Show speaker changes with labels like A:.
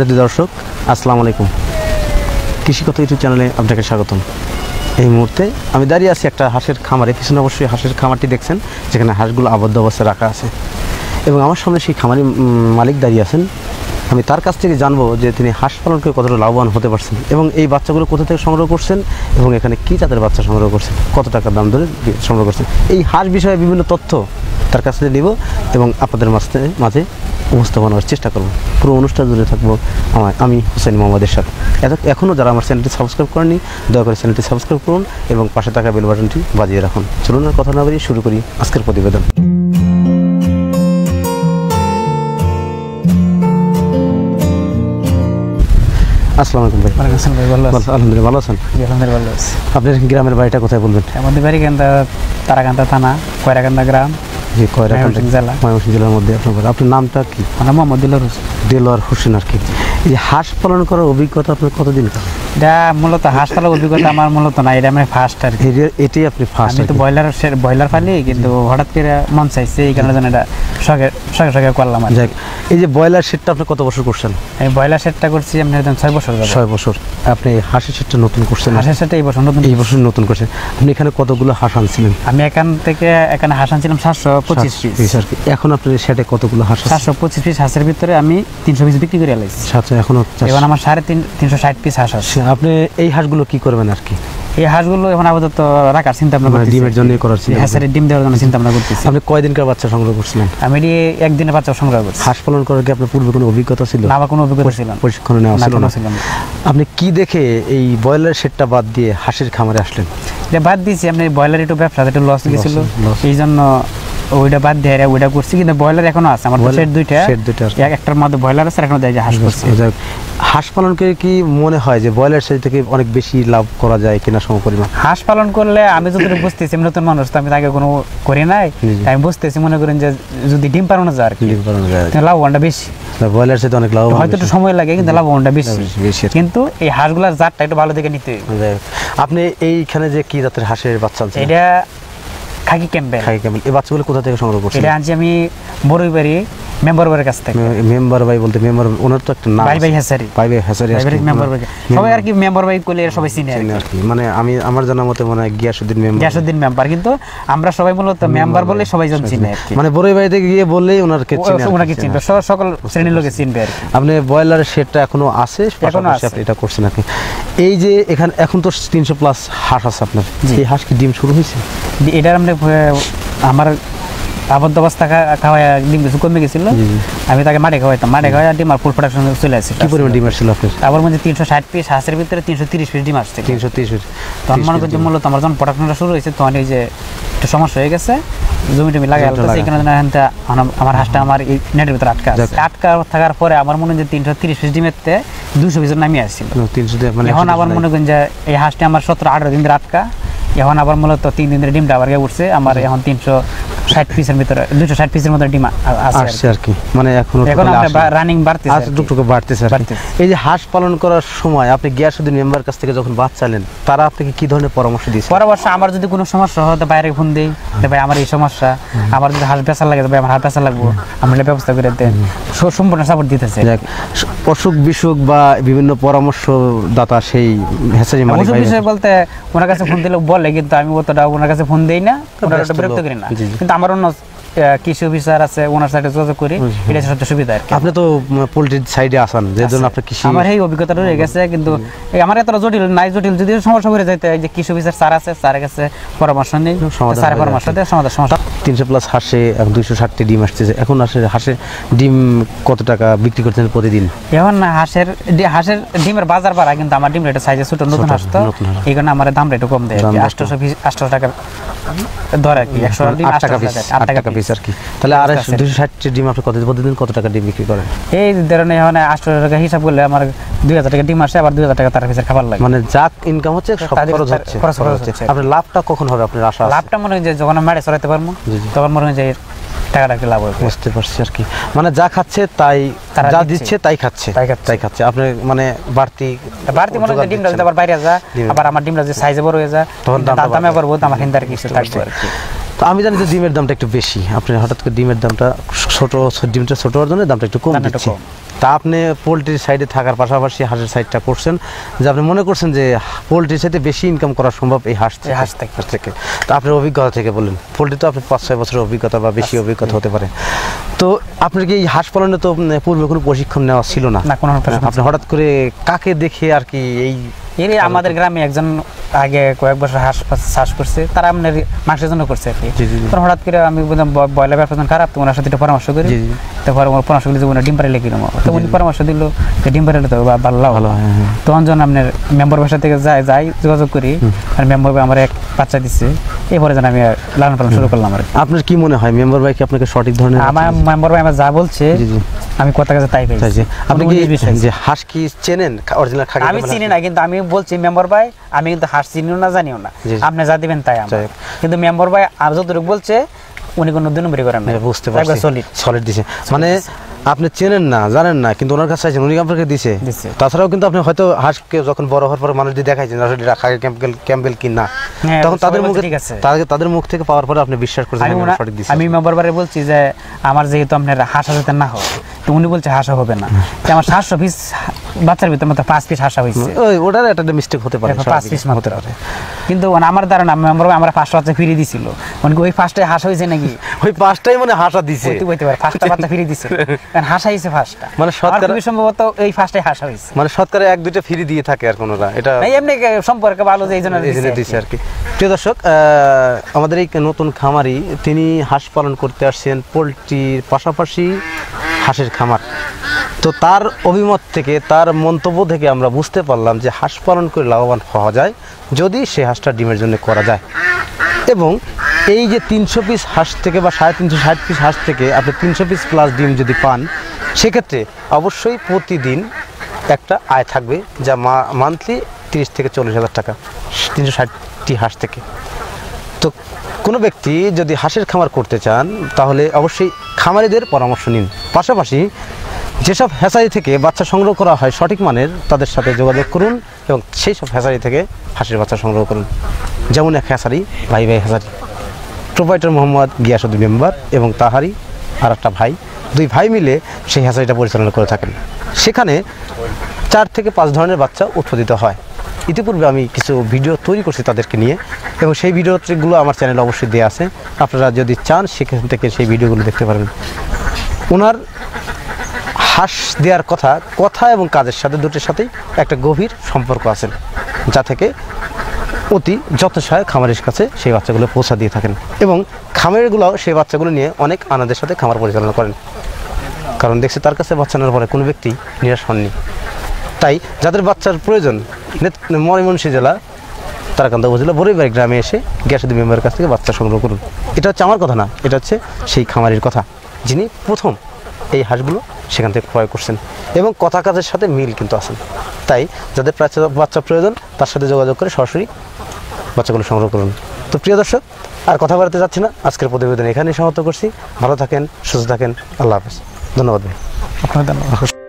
A: সম্মানিত দর্শক, আসসালামু আলাইকুম। কৃষি কথা ইউটিউব চ্যানেলে আপনাকে স্বাগতম। এই মুহূর্তে আমি দাঁড়িয়ে আছি একটা হাঁসের খামারে। পিছনে অবশ্যই হাঁসের খামারটি দেখছেন, যেখানে হাঁসগুলো আবদ্ধ অবস্থায় রাখা আছে এবং আমার সামনে সেই খামারি মালিক দাঁড়িয়ে আছেন। আমি তার কাছ থেকে জানবো যে তিনি হাঁস পালন করে কতটা লাভবান হতে পারছেন এবং এই বাচ্চাগুলো কোথা থেকে সংগ্রহ করছেন এবং এখানে কী জাতের বাচ্চা সংগ্রহ করছেন, কত টাকার দাম ধরে সংগ্রহ করছেন, এই হাঁস বিষয়ে বিভিন্ন তথ্য তার কাছ থেকে নিব এবং আপনাদের মাঝে উপস্থাপনার চেষ্টা করব। পুরো অনুষ্ঠান জুড়ে থাকবো আমি হোসেন মোহাম্মদের সাথে। এখনও যারা আমার চ্যানেলটি সাবস্ক্রাইব করেননি, দয়া করে চ্যানেলটি সাবস্ক্রাইব করুন এবং পাশে থাকা বেল বাটনটি বাজিয়ে রাখুন। চলুন আর কথা না বাড়িয়ে শুরু করি আজকের প্রতিবেদন। আসসালামু আলাইকুম ভাই। আলহামদুলিল্লাহ, ভালো আছেন?
B: আলহামদুলিল্লাহ।
A: আপনার গ্রামের বাড়িটা কোথায় বলবেন?
B: আমাদের বাড়ি তারাকান্দা থানা, কয়রাকান্দা গ্রাম,
A: জি কয়রাকান্দা
B: জেলা,
A: ময়মনসিংহ জেলার মধ্যে। আপনার নামটা কি?
B: আমার মোহাম্মদ
A: দেলোয়ার হোসেন আর কি। এই হাঁস পালন করার অভিজ্ঞতা আপনার কতদিন?
B: এটা মূলত হাঁস পালার অভিজ্ঞতা আমার মূলত না, এটা আমি ফার্স্ট আর কি।
A: এটাই আপনি ফার্স্ট?
B: আমি তো ব্রয়লার পালি, কিন্তু হঠাৎ করে মন চাইছে, এই কারণে এটা শখে করলাম।
A: এই যে ব্রয়লার শেডটা আপনি কত বছর করছেন?
B: আমি ব্রয়লার শেডটা করছি আমি 6 বছর।
A: 6 বছর। আপনি হাঁসের শেডটা নতুন করছেন?
B: হাঁসের শেডটা এই বছর নতুন
A: করছেন। আপনি এখানে কতগুলো হাঁস আনছিলেন?
B: আমি এখানে হাঁস আনছিলাম 725 পিস আর কি।
A: এখন আপনার শেডে কতগুলো হাঁস?
B: 725 পিস হাঁসের ভিতরে আমি 300 পিস বিক্রি করে আলাইছি। এখন আমার 360 পিস হাঁস আছে।
A: আপনি এই হাঁসগুলো কি করবেন আর কি?
B: এই হাঁসগুলো এখন আপাতত রাখার চিন্তা ভাবনা করতেছি,
A: ডিমের জন্য করার চিন্তা।
B: হ্যাঁ, ডিম দেওয়ার জন্য চিন্তা ভাবনা করতেছি।
A: আপনি কয়দিনকার বাচ্চা সংগ্রহ করছিলেন?
B: আমি একদিনের বাচ্চা সংগ্রহ করছি।
A: হাঁস পালন করার কি আপনার পূর্বে কোনো অভিজ্ঞতা ছিল?
B: না, কোনো অভিজ্ঞতা ছিল না,
A: প্রশিক্ষণ নেওয়া ছিল না। আপনি কি দেখে এই ব্রয়লার শেডটা বাদ দিয়ে হাঁসের খামারে আসলেন?
B: এটা বাদ দিয়েছি, আপনি ব্রয়লার একটু ব্যবসা একটু লস গেছিল, এই জন্য ওইটা বাদ দিয়ে ওইটা করছি। কিন্তু ব্রয়লার এখনো আছে আমার শেড দুইটা, একটার মধ্যে ব্রয়লার আছে, এখনো দেয় হাঁস করছি।
A: হাঁস পালন করে কি মনে হয় যে ব্রয়লার শেড থেকে অনেক বেশি লাভ করা যায় কিনা সমপরিমাণ?
B: হাঁস পালন করলে আমি যতটুকু বুঝতেছি, নতুন মানুষ তো, আমি তাকে কোনো করি নাই, আমি বুঝতেছি, মনে করেন যে যদি ডিম পালানো যায় আর কি, লাভবানটা বেশি।
A: ব্রয়লার শেড অনেক লাভ,
B: হয়তো একটু সময় লাগে, কিন্তু লাভবানটা বেশি। কিন্তু এই হাঁসগুলার জাতটা একটু ভালো দেখে নিতে হবে।
A: আপনি এইখানে যে কি জাতের হাঁসের বাচ্চা আনছেন?
B: এটা খাকি ক্যাম্পবেল।
A: এই বাচ্চাগুলো কোথা থেকে সংগ্রহ করছেন?
B: এটা আনছি আমি বড়ইবাড়ি মেম্বার ভাইয়ের কাছ থেকে।
A: মেম্বার ভাই বলতে মেম্বার ওনার তো একটা নাম,
B: ভাই হ্যাসারি মেম্বার ভাই, সবাই আর কি মেম্বার ভাই কইলে সবাই চিনে আর কি।
A: মানে আমার জানার মতে মনে হয় গিয়াসউদ্দিন
B: মেম্বার, কিন্তু আমরা সবাই মূলত মেম্বার বলে সবাই জন চিনে আর কি।
A: মানে বড়ইবাড়িতে গিয়ে বললেই ওনাকে
B: চিনবে, সকল শ্রেণীর লোকে চিনবে আর কি।
A: আপনি ব্রয়লারের শেডটা এখনো আছে? এটা করছেন আপনি। এই যে এখানে এখন তো 300 প্লাস হাঁস আছে আপনার, এই হাঁস কি ডিম শুরু হয়েছে?
B: এটা আমার আবদ্ধ অবস্থা খাওয়ায় ডিম কিছু কমে গেছিল, আমি তাকে মাঠে খাওয়াইতাম, ডিম আর ফুল প্রোডাকশন চলে আসছে।
A: কি পরিমাণ ডিম আসছিল আপনার?
B: তারপর মধ্যে 360 পিস হাঁসের ভিতরে 330 পিস ডিম আসছে।
A: 330 পিস।
B: তখন মনে করছি মূলত আমার যখন প্রোডাকশনটা শুরু হয়েছে, তখন এই যে একটা সমস্যা হয়ে গেছে, জমি টমি লাগাই আমার হাঁসটা আমার এই নেটের ভিতরে আটকা থাকার পরে আমার মনে হয় যে 330 পিস ডিমের 200 পিস নামিয়ে আসছিল। এখন আবার মনে করেন যে এই হাঁসটা আমার 17-18 দিন ধরে আটকা, এখন আবার মূলত 3 দিন ধরে ডিমটা আবার উঠছে। আমার এখন 360 পিসের ভিতরে 260 পিসের মতো ডিম আসছে আর কি।
A: মানে এখন
B: রানিং বাড়তেছে।
A: এই যে হাঁস পালন করার সময় আপনি গিয়াসউদ্দিন মেম্বার কাছ থেকে যখন বাচ্চা চাইলেন, তারা আপনাকে কি ধরনের পরামর্শ দিয়েছে?
B: পরামর্শ, আমার যদি কোনো সমস্যা হয় তো বাইরে ফোন দেই, ভাই আমার এই সমস্যা, আমার যদি হাঁস বেচা লাগে, ভাই আমার হাঁস বেচা লাগবো, আমরা ব্যবস্থা করে দেন, সম্পূর্ণ সাপোর্ট দিতেছে।
A: অসুখ বিসুখ বা বিভিন্ন পরামর্শদাতা সেই হ্যাচারি মালিক
B: বিষয় বলতে ওনার কাছে ফোন দিলে বলে, কিন্তু আমি অতটা ওনার কাছে ফোন দেই না, ওনার বিরক্ত করি না। কিন্তু আমার অন্য কৃষি অফিসার আছে, ওনার সাথে যোগাযোগ করি, এটা সবচেয়ে সুবিধা আর কি।
A: আপনি তো পোল্ট্রির সাইডে আছেন, যে জন্য আপনার কৃষি,
B: আমার এই অভিজ্ঞতা রয়ে গেছে। কিন্তু আমার এতটা জটিল যদি সমস্যা করে যাইতে, যে কৃষি অফিসার স্যার আছে, স্যারের কাছে পরামর্শ নেই, স্যারের পরামর্শ দেয়, সমস্যা।
A: 300 প্লাস হাঁসে 260টি ডিম আসতেছে। এখন হাঁসের ডিম কত টাকা বিক্রি করছেন প্রতিদিন?
B: এখন হাঁসের ডিমের বাজার বাড়া, কিন্তু আমার ডিম রেটের সাইজে ছোট, নতুন হাঁস তো, এই কারণে আমার দাম রেটও কম দেয়, 800 টাকা ধরে আর কি। 100 টাকা পিস আর কি। তাহলে
A: 260টি ডিম আপনি প্রতিদিন কত টাকা ডিম বিক্রি করেন?
B: এই ধরনের এখন 800 টাকা হিসাব করলে আমার 2000 টাকা ডিম আসে, আবার 2000 টাকা তার পিসের খাবার লাগে।
A: মানে যাক ইনকাম হচ্ছে, সব খরচ হচ্ছে। আপনার লাভটা কখন হবে আপনার আশা?
B: লাভটা মনে হয় যে যখন আমি মাঠে চড়াইতে পারবো, তখন মনে হয় যে টাকাটা কি লাভ হবে।
A: বুঝতে পারছি আর কি। মানে যা খাচ্ছে তাই, যা দিচ্ছে তাই খাচ্ছে। আপনি মানে বাড়তি
B: মনে হয় ডিমটা যদি আবার বাইরে যা, আবার আমার ডিমটা যে সাইজে বড় হয়ে যায়, তখন দামে আবার বহুত আমার হিন্দার কিছু থাকবে আর কি।
A: তো আমি জানি যে ডিমের দামটা একটু বেশি, আপনি হঠাৎ করে ডিমের দামটা ডিমটা ছোট হওয়ার জন্য দামটা একটু কম
B: দামটা একটু
A: দিচ্ছে।
B: কম।
A: তা আপনি পোলট্রির সাইডে থাকার পাশাপাশি হাঁসের সাইডটা করছেন, যে আপনি মনে করছেন যে পোলট্রির সাথে বেশি ইনকাম করা সম্ভব এই হাঁস থেকে। তো আপনার অভিজ্ঞতা থেকে বলেন, পোলট্রি তো আপনার 5-6 বছরের অভিজ্ঞতা বা বেশি অভিজ্ঞতা হতে পারে। তো আপনার কি এই হাঁস পালনে তো পূর্বে কোনো প্রশিক্ষণ নেওয়া ছিল না?
B: না, কোনো
A: আপনি হঠাৎ করে কাকে দেখে আর কি এই
B: আমাদের গ্রামে একজন আগে কয়েক বছর হাঁস চাষ করছে, তারা আপনার মাংসের জন্য করছে আর কি। তখন হঠাৎ করে আমি বললাম ব্রয়লার ব্যবসা খারাপ, তো ওনার সাথে একটু পরামর্শ করি। তারপর আমার পরামর্শ করলে যে ওনার ডিম পাড়ে লেগে তো উনি পরামর্শ দিল যে ডিম পাড়ে তো ভালো ভালো। তখন যখন আপনার মেম্বার বাসা থেকে যাই যোগাযোগ করি, আর মেম্বার ভাই আমার এক বাচ্চা দিচ্ছে, এরপরে যেন আমি লালন পালন শুরু করলাম আর কি।
A: আপনার কি মনে হয় মেম্বার ভাই কি আপনাকে সঠিক ধরনের?
B: আমার মেম্বার ভাই আমার যা বলছে আমি কথা কাছে তাই পাইছি।
A: আপনি কি যে হাঁস কি চেনেন অরিজিনাল খাকি?
B: আমি চিনি না, কিন্তু আমি বলছি মেম্বার ভাই আমি কিন্তু হাঁস চিনিও না জানিও না, আপনি যা দিবেন তাই আমার। কিন্তু মেম্বার ভাই আর যতটুকু বলছে উনি কোনো 2 নম্বরই করেন না।
A: বুঝতে পারছি, সলিড দিছে। মানে আপনি চেনেন না, জানেন না, কিন্তু ওনার কাছে আছেন, উনি আপনাকে দিছে। তাছাড়াও কিন্তু আপনি হয়তো হাঁসকে যখন বড় হওয়ার পর মানুষ দিয়ে দেখাইছেন আসলে খাকি ক্যাম্পবেল কি না, তখন তাদের মুখ থেকে পাওয়ার পরে আপনি বিশ্বাস করছেন সঠিক দিছে।
B: আমি মেম্বার ভাই বলছি যে আমার যেহেতু আপনার হাঁস যাতে না হয়, তো উনি বলছে হাঁসা হবে না, আমার 700 পিস বাচ্চার ভিতর মতো 5 পিস হাঁসা হয়েছে।
A: ওটার একটা মিস্টেক হতে পারে,
B: 5 পিস হতে পারে। কিন্তু আমার ধারণা মেম্বার ভাই আমরা 5টা বাচ্চা ফিরিয়ে দিছিল, মানে ওই 5টাই হাঁস হয়েছে নাকি,
A: ওই 5টাই মানে হাঁসা দিছে,
B: হইতে পারে 5টা বাচ্চা ফিরিয়ে দিছে, কারণ হাঁসা হয়েছে 5টা,
A: মানে শতকরা
B: সম্ভবত এই 5টাই হাঁসা হয়েছে,
A: মানে শতকরা 1-2টা ফিরিয়ে দিয়ে থাকে আর কোনরা এটা
B: এমনি সম্পর্ক ভালো যে এইজন্য
A: দিছে আর কি। প্রিয় দর্শক, আমাদের এই নতুন খামারি তিনি হাঁস পালন করতে আসছেন, পোলট্রির পাশাপাশি হাঁসের খামার। তো তার অভিমত থেকে, তার মন্তব্য থেকে আমরা বুঝতে পারলাম যে হাঁস পালন করে লাভবান হওয়া যায় যদি সে হাঁসটা ডিমের জন্য করা যায়। এবং এই যে 300 পিস হাঁস থেকে বা 360 পিস হাঁস থেকে আপনি 300 পিস প্লাস ডিম যদি পান, সেক্ষেত্রে অবশ্যই প্রতিদিন একটা আয় থাকবে, যা মান্থলি 30 থেকে 40 হাজার টাকা 360টি হাঁস থেকে। তো কোনো ব্যক্তি যদি হাঁসের খামার করতে চান তাহলে অবশ্যই খামারিদের পরামর্শ নিন, পাশাপাশি যেসব হ্যাচারি থেকে বাচ্চা সংগ্রহ করা হয় সঠিক মানের, তাদের সাথে যোগাযোগ করুন এবং সেই সব হ্যাচারি থেকে হাঁসের বাচ্চা সংগ্রহ করুন। যেমন এক হ্যাচারি ভাই hatchery, proprietor Mohammad Giasuddin member এবং তাহারি আর একটা ভাই, 2 ভাই মিলে সেই হ্যাচারিটা পরিচালনা করে থাকেন। সেখানে 4 থেকে 5 ধরনের বাচ্চা উৎপাদিত হয়। ইতিপূর্বে আমি কিছু ভিডিও তৈরি করছি তাদেরকে নিয়ে, এবং সেই ভিডিওগুলো আমার চ্যানেলে অবশ্যই দেওয়া আছে, আপনারা যদি চান সেখান থেকে সেই ভিডিওগুলো দেখতে পারেন। ওনার হাঁস দেওয়ার কথা এবং কাজের সাথে দুটোর সাথেই একটা গভীর সম্পর্ক আছে, যা থেকে অতি যত্নসহায় খামারের কাছে সেই বাচ্চাগুলো পৌঁছা দিয়ে থাকেন, এবং খামারিগুলোও সেই বাচ্চাগুলো নিয়ে অনেক আনন্দের সাথে খামার পরিচালনা করেন, কারণ দেখছি তার কাছে বাচ্চা নেওয়ার পরে কোনো ব্যক্তি নিরাশ হননি। তাই যাদের বাচ্চার প্রয়োজন ময়মনসিংহ জেলা তারাকান্দা উপজেলা বড়ইবাড়ি গ্রামে এসে গিয়াসউদ্দিন মেম্বারের কাছ থেকে বাচ্চা সংগ্রহ করুন। এটা হচ্ছে আমার কথা না, এটা হচ্ছে সেই খামারির কথা, যিনি প্রথম এই হাঁসগুলো সেখান থেকে ক্রয় করছেন, এবং কথা কাজের সাথে মিল কিন্তু আছেন। তাই যাদের বাচ্চা প্রয়োজন তার সাথে যোগাযোগ করে সরাসরি বাচ্চাগুলো সংগ্রহ করুন। তো প্রিয় দর্শক, আর কথা বলতে যাচ্ছি না, আজকের প্রতিবেদন এখানেই সমাপ্ত করছি। ভালো থাকেন, সুস্থ থাকেন, আল্লাহ হাফেজ। ধন্যবাদ ভাই।
B: আপনার ধন্যবাদ।